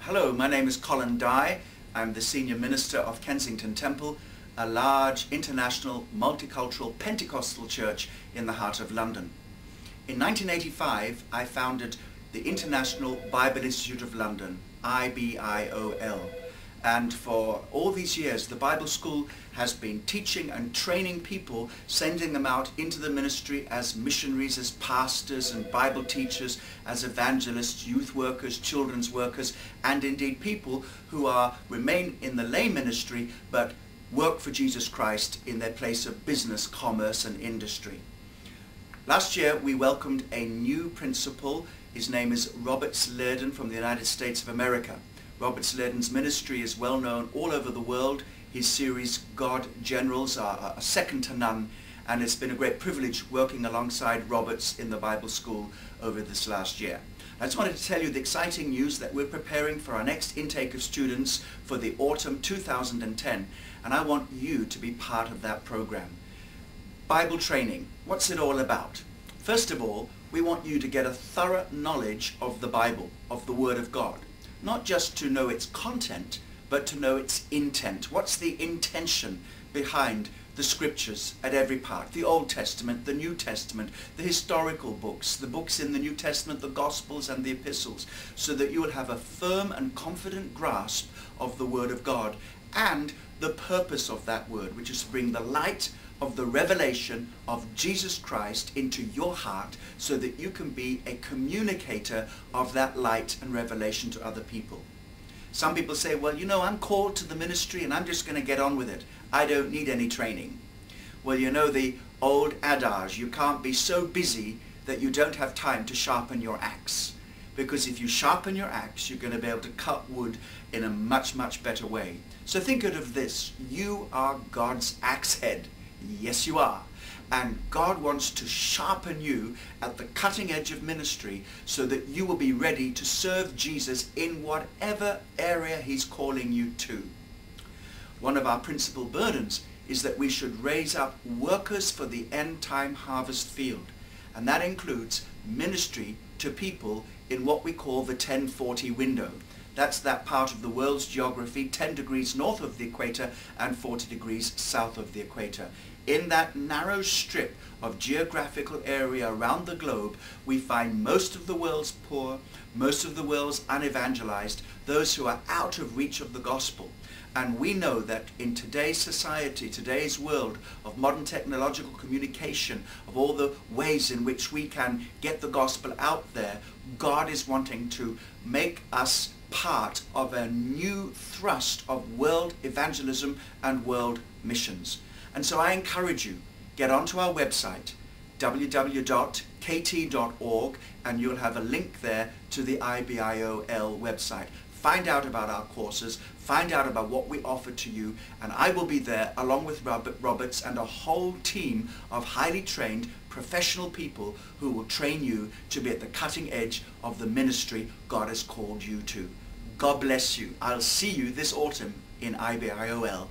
Hello, my name is Colin Dye. I'm the Senior Minister of Kensington Temple, a large international multicultural Pentecostal church in the heart of London. In 1985, I founded the International Bible Institute of London, IBIOL. And for all these years, the Bible School has been teaching and training people, sending them out into the ministry as missionaries, as pastors and Bible teachers, as evangelists, youth workers, children's workers, and indeed people who remain in the lay ministry but work for Jesus Christ in their place of business, commerce and industry. Last year we welcomed a new principal. His name is Robert Slerdon from the United States of America. Robert Slerdon's ministry is well known all over the world. His series God Generals are second to none, and it's been a great privilege working alongside Roberts in the Bible School over this last year. I just wanted to tell you the exciting news that we're preparing for our next intake of students for the autumn 2010, and I want you to be part of that program. Bible training, what's it all about? First of all, we want you to get a thorough knowledge of the Bible, of the Word of God. Not just to know its content, but to know its intent. What's the intention behind the scriptures at every part? The Old Testament, the New Testament, the historical books, the books in the New Testament, the Gospels and the Epistles, so that you will have a firm and confident grasp of the Word of God and the purpose of that Word, which is to bring the light of the revelation of Jesus Christ into your heart so that you can be a communicator of that light and revelation to other people. Some people say, well, you know, I'm called to the ministry and I'm just going to get on with it. I don't need any training. Well, you know the old adage, you can't be so busy that you don't have time to sharpen your axe. Because if you sharpen your axe, you're going to be able to cut wood in a much, much better way. So think of this, you are God's axe head. Yes, you are. And God wants to sharpen you at the cutting edge of ministry so that you will be ready to serve Jesus in whatever area He's calling you to. One of our principal burdens is that we should raise up workers for the end-time harvest field. And that includes ministry to people in what we call the 1040 window. That's that part of the world's geography 10 degrees north of the equator and 40 degrees south of the equator. In that narrow strip of geographical area around the globe, we find most of the world's poor, most of the world's unevangelized, those who are out of reach of the gospel. And we know that in today's society, today's world of modern technological communication, of all the ways in which we can get the gospel out there, God is wanting to make us part of a new thrust of world evangelism and world missions. And so I encourage you, get onto our website, www.kt.org, and you'll have a link there to the IBIOL website. Find out about our courses, find out about what we offer to you, and I will be there along with Roberts and a whole team of highly trained professional people who will train you to be at the cutting edge of the ministry God has called you to. God bless you. I'll see you this autumn in IBIOL.